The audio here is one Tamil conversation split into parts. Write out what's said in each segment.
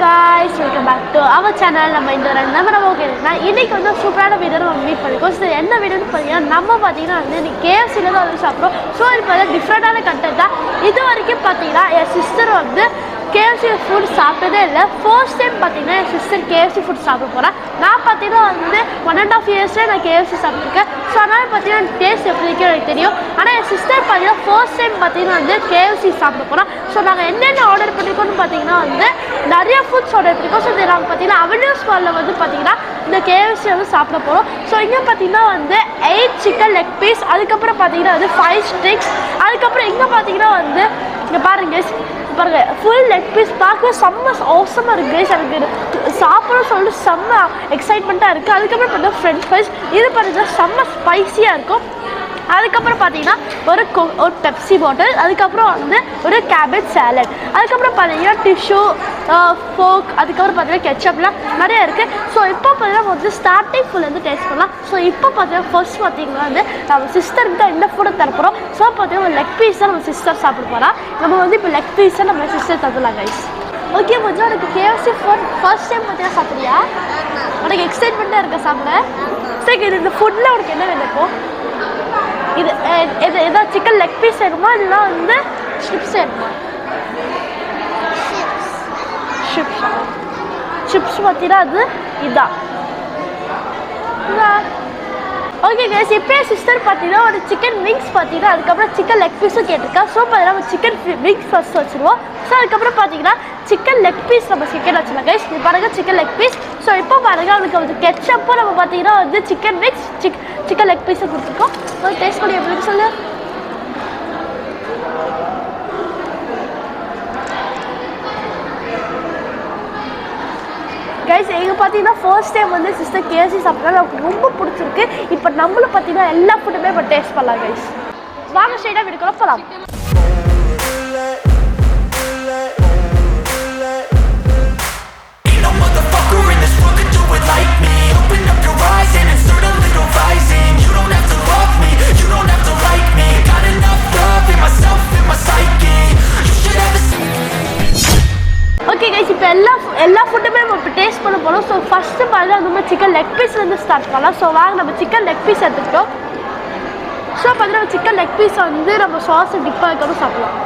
guys, welcome back to our channel. நம்ம இந்த நம்ம ஓகேனா இன்னைக்கு வந்து சூப்பரான வீடியோ நம்ம மீட் பண்ணிருக்கோம். ஸோ என்ன வீடியோன்னு பார்த்தீங்கன்னா நம்ம பார்த்தீங்கன்னா வந்து இன்னைக்கு KFC தான் வந்து சாப்பிட்றோம். ஸோ இப்போ டிஃப்ரெண்டான கண்டென்ட் தான். இது வரைக்கும் பார்த்தீங்கன்னா என் சிஸ்டர் வந்து KFC ஃபுட் சாப்பிட்டதே இல்லை. ஃபர்ஸ்ட் டைம் பார்த்தீங்கன்னா என் சிஸ்டர் KFC ஃபுட் சாப்பிட போகிறேன். நான் பார்த்தீங்கன்னா வந்து 1.5 இயர்ஸ்லேயே நான் KFC சாப்பிட்ருக்கேன். ஸோ அதனால் பார்த்தீங்கன்னா டேஸ்ட் எப்படி இருக்கோ எனக்கு தெரியும். ஆனால் என் சிஸ்டர் பார்த்தீங்கன்னா ஃபர்ஸ்ட் டைம் பார்த்தீங்கன்னா வந்து KFC சாப்பிட போகிறோம். ஸோ நாங்கள் என்னென்ன ஆர்டர் பண்ணியிருக்கோம்னு பார்த்தீங்கன்னா வந்து நிறைய ஃபுட்ஸ் ஆர்டர் பண்ணியிருக்கோம். ஸோ இது நாங்கள் பார்த்தீங்கன்னா அவென்யூ ஸ்மாலில் வந்து பார்த்தீங்கன்னா இந்த KFC வந்து சாப்பிட போகிறோம். ஸோ இங்கே பார்த்தீங்கன்னா வந்து 8 சிக்கன் லெக் பீஸ், அதுக்கப்புறம் பார்த்தீங்கன்னா வந்து 5 ஸ்டிக்ஸ், அதுக்கப்புறம் இங்கே பார்த்தீங்கன்னா வந்து இங்கே பாருங்க பாருங்க ஃபுல் லெக் பீஸ் பார்க்க செம்ம அவசரமாக இருக்குது. எனக்கு சாப்பிடணும்னு சொல்லிட்டு செம்ம எக்ஸைட்மெண்ட்டாக இருக்குது. அதுக்கப்புறம் பார்த்தீங்கன்னா ஃப்ரெஞ்ச் ஃப்ரைஸ், இது பார்த்தீங்கன்னா செம்ம ஸ்பைஸியாக இருக்கும். அதுக்கப்புறம் பார்த்தீங்கன்னா ஒரு பெப்சி பாட்டில், அதுக்கப்புறம் வந்து ஒரு கேபேஜ் சாலட், அதுக்கப்புறம் பார்த்தீங்கன்னா டிஷ்யூ ஃபோக், அதுக்கப்புறம் பார்த்தீங்கன்னா கெச்சப்லாம் நிறைய இருக்குது. ஸோ இப்போ பார்த்தீங்கன்னா வந்து ஸ்டார்டிங் ஃபுல் வந்து டேஸ்ட் பண்ணலாம். ஸோ இப்போ பார்த்தீங்கன்னா ஃபர்ஸ்ட் பார்த்தீங்கன்னா வந்து நம்ம சிஸ்டருக்கு தான் இந்த ஃபுட்டை தரப்போகிறோம். ஸோ பார்த்தீங்கன்னா லெக் பீஸ் தான் நம்ம சிஸ்டர் சாப்பிட போகிறா. நம்ம வந்து இப்போ லெக் பீஸை நம்ம சிஸ்டர் தந்துடலாம் கைஸ். ஓகே மச்சா, உனக்கு KFC ஃபர்ஸ்ட் டைம் பார்த்தீங்கன்னா சாப்பிட்றியா? உனக்கு எக்ஸைட்மெண்ட்டாக இருக்க சாப்பிட? சரி, இந்த ஃபுட்டில் உனக்கு என்ன வேணும் இப்போ? இது எதாவது சிக்கன் லெக் பீஸ் வேணுமா இல்லைனா வந்து சிப்ஸ் வேணுமா? சிப்ஸ் பார்த்தீங்கன்னா அது இதான். ஓகே கைஸ், இப்போ என் சிஸ்டர் பார்த்தீங்கன்னா ஒரு சிக்கன் விங்ஸ் பார்த்தீங்கன்னா அதுக்கப்புறம் சிக்கன் லெக் பீஸும் கேட்டிருக்கா. ஸோ பார்த்தீங்கன்னா நம்ம சிக்கன் விங்ஸ் ஃபர்ஸ்ட் வச்சுருவோம். ஸோ அதுக்கப்புறம் பார்த்தீங்கன்னா சிக்கன் லெக் பீஸ் நம்ம சிக்கன் வச்சுருவோம் கைஸ். இது பாருங்கள் சிக்கன் லெக் பீஸ். ஸோ இப்போ பாருங்கள் அவனுக்கு வந்து கெச்சப்பும் நம்ம பார்த்தீங்கன்னா வந்து சிக்கன் விங்ஸ் சிக்கன் லெக் பீஸை கொடுத்துருக்கோம். டேஸ்ட் பண்ணி எப்படி சொல்லு கைஸ். எங்கள் பார்த்தீங்கன்னா ஃபர்ஸ்ட் டைம் வந்து சிஸ்டர் KFC சாப்பிட்றா நமக்கு ரொம்ப பிடிச்சிருக்கு. இப்போ நம்மளும் பார்த்தீங்கன்னா எல்லா ஃபுட்டுமே இப்போ டேஸ்ட் பண்ணலாம் கைஸ். வாங்க ஸ்ட்ரைட்டாக வீட்டுக்குள்ள போகலாம். ஓகே கைஸ், இப்போ எல்லா ஃபுட்டுமே நம்ம இப்போ டேஸ்ட் பண்ண போகிறோம். ஸோ ஃபஸ்ட்டு பார்த்தா நம்ம சிக்கன் லெக் பீஸ்லேருந்து ஸ்டார்ட் பண்ணலாம். ஸோ வாங்க நம்ம சிக்கன் லெக் பீஸ் எடுத்துக்கிட்டோம். ஸோ பார்த்தீங்கன்னா சிக்கன் லெக் பீஸை வந்து நம்ம சாஸை டிப்பாக வைக்கணும் சாப்பிடலாம்.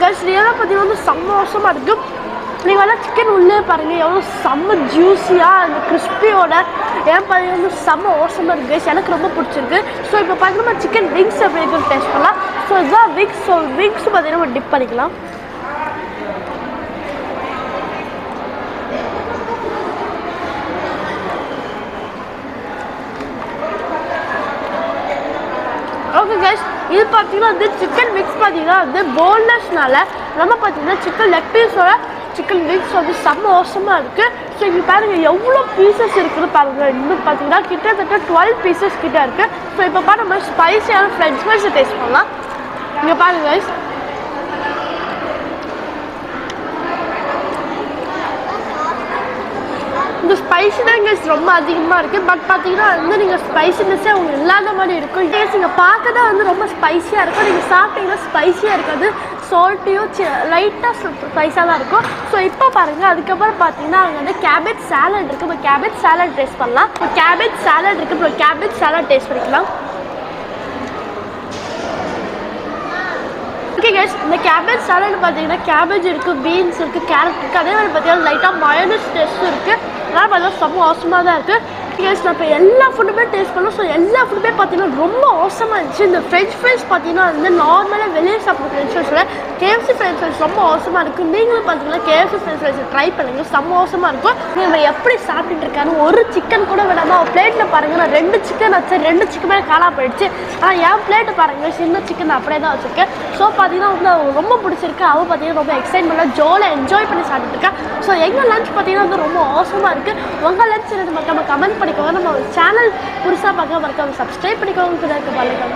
கைஸ் ரியலாக பார்த்தீங்கன்னா வந்து செம்ம மோசமாக இருக்குது. நீங்கள் வேணால் சிக்கன் உள்ளே பாருங்கள் எவ்வளோ செம்ம ஜூஸியாக அந்த கிறிஸ்பியோட ஏன் பார்த்தீங்கன்னா வந்து செம்ம ஓசமாக இருக்குது. எனக்கு ரொம்ப பிடிச்சிருக்கு. ஸோ இப்போ பார்த்தீங்கன்னா சிக்கன் விங்ஸ் எப்படி இருக்குன்னு டேஸ்ட் பண்ணலாம். ஸோ இதுதான் விங்ஸ். ஸோ விங்ஸ் பார்த்தீங்கன்னா நம்ம டிப் பண்ணிக்கலாம். ஓகே கைஸ், இது பார்த்தீங்கன்னா வந்து சிக்கன் விங்ஸ் பார்த்தீங்கன்னா வந்து போன்லெஸ்னால நம்ம பார்த்தீங்கன்னா சிக்கன் லெக் பீஸோட சிக்கன் விங்ஸ் வந்து செம்ம மோசமாக இருக்குது. ஸோ இங்கே பாருங்கள் எவ்வளோ பீசஸ் இருக்குன்னு பாருங்கள். இன்னும் பார்த்தீங்கன்னா கிட்டத்தட்ட 12 பீசஸ் கிட்டே இருக்குது. ஸோ இப்போ பாரு நம்ம ஸ்பைஸியான ஃப்ரெஞ்ச் ஃப்ரைஸை டேஸ்ட் பண்ணலாம். இங்கே பாருங்கள் கைஸ், இந்த ஸ்பைசினஸ் ரொம்ப அதிகமாக இருக்குது. பட் பார்த்தீங்கன்னா வந்து நீங்கள் ஸ்பைசினஸ்ஸே அவங்க இல்லாத மாதிரி இருக்கும். டேஸ்ட் நீங்கள் பார்க்க தான் வந்து ரொம்ப ஸ்பைஸியாக இருக்கும். நீங்கள் சாப்பிட்டீங்கன்னா ஸ்பைஸியாக இருக்காது, சால்ட்டியும் லைட்டாக ஸ்பைஸாக தான் இருக்கும். ஸோ இப்போ பாருங்கள், அதுக்கப்புறம் பார்த்தீங்கன்னா அங்கே வந்து கேபேஜ் சாலட் இருக்குது. இப்போ கேபேஜ் சாலட் டேஸ்ட் பண்ணலாம். இப்போ கேபேஜ் சாலட் இருக்குது. இப்போ கேபேஜ் சாலட் டேஸ்ட் பண்ணிக்கலாம். ஓகே கைஸ், இந்த கேபேஜ் சாலட் பார்த்தீங்கன்னா கேபேஜ் இருக்குது, பீன்ஸ் இருக்குது, கேரட் இருக்குது, அதே மாதிரி பார்த்தீங்கன்னா லைட்டாக மயோனஸ் டேஸ்ட்டும் இருக்குது. அதனால் பார்த்தீங்கன்னா செம்ம அவசரமாக தான் இருக்குது. கைஸ் நான் இப்போ எல்லா ஃபுட்டுமே டேஸ்ட் பண்ணோம். ஸோ எல்லா ஃபுட்டுமே பார்த்தீங்கன்னா ரொம்ப அவசரமாக இருந்துச்சு. இந்த ஃப்ரெஞ்ச் ஃப்ரைஸ் பார்த்தீங்கன்னா வந்து நார்மலாக வெளியே சாப்பிட்ற ஃப்ரெஞ்ச் ஃப்ரைஸில் KFC ஃப்ரெஞ்ச் ஃப்ரைஸ் ரொம்ப அவசரமாக இருக்குது. நீங்களும் பார்த்தீங்கன்னா KFC ஃப்ரெஞ்ச் ஃப்ரைஸை ட்ரை பண்ணுங்கள், செம்ம அவசரமாக இருக்கும். நம்ம எப்படி சாப்பிட்டுட்டு இருக்காரு, ஒரு சிக்கன் கூட விடாமல் அவள் பிளேட்டில் பாருங்கள். நான் 2 சிக்கன் வச்சேன், 2 சிக்கன் காணா போயிடுச்சு. ஆனால் என் பிளேட்டை பாருங்கள், சின்ன சிக்கன் அப்படியே தான் வச்சுருக்கேன். ஸோ பார்த்தீங்கன்னா வந்து அவள் ரொம்ப பிடிச்சிருக்கு. அவள் பார்த்தீங்கன்னா ரொம்ப எக்ஸைட்மெண்ட்டாக ஜோலியாக என்ஜாய் பண்ணி சாப்பிட்டுட்டு இருக்கா. ஸோ எங்கள் லஞ்ச் பார்த்தீங்கன்னா வந்து ரொம்ப அவசரமாக இருக்குது. உங்கள் லஞ்ச் நம்ம கமெண்ட் பண்ணிக்கோங்க. நம்ம சேனல் புதுசாக பார்க்க மறக்காம சப்ஸ்கிரைப் பண்ணிக்கோங்க,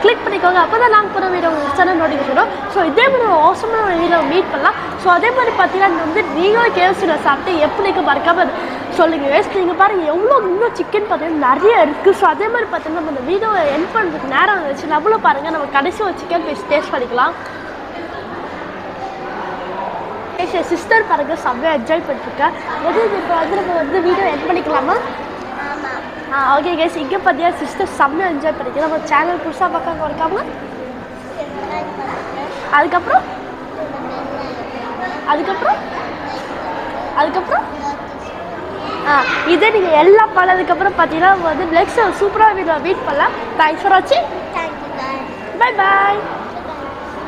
கிளிக் பண்ணிக்கோங்க. அப்போ தான் நாங்கள் போகிற வீடியோ உங்களுக்கு சேனல் நோட்டிஃபிகேஷன் வரும். ஸோ இதே மாதிரி ஒரு அவசரமான வீடியோ மீட் பண்ணலாம். ஸோ அதே மாதிரி பார்த்தீங்கன்னா வந்து நீங்களும் KFCயில் சாப்பிட்டு எப்படி இருக்க மறக்காம சொல்லுங்கள் வேஸ்ட். நீங்கள் பாருங்கள் எவ்வளோ இன்னும் சிக்கன் பார்த்தீங்கன்னா நிறைய இருக்குது. ஸோ அதே மாதிரி பார்த்தீங்கன்னா நம்ம இந்த வீடியோவை எண்ட் பண்ணுறதுக்கு நேரம் வந்துச்சு. நம்மளும் பாருங்கள் நம்ம கடைசி ஒரு சிக்கன் பீஸ் டேஸ்ட் பண்ணிக்கலாம். சிஸ்டர் பாருங்க செம்மையாக என்ஜாய் பண்ணிருக்கேன். எது இப்போ வந்து நம்ம வந்து வீடியோ எண்ட் பண்ணிக்கலாமா? ஓகே கேஸ், இங்கே பார்த்தீங்கன்னா சிஸ்டர் செம்மையாக என்ஜாய் பண்ணிக்கலாம். நம்ம சேனல் புதுசாக பார்க்க இருக்காம அதுக்கப்புறம் இதே நீங்கள் எல்லாம் பண்ணதுக்கப்புறம் பார்த்தீங்கன்னா வந்து நெக்ஸ்ட் சூப்பராக வீடியோ மீட் பண்ணலாம். தேங்க்ஸ் ஃபார் வாட்சிங். Bye bye.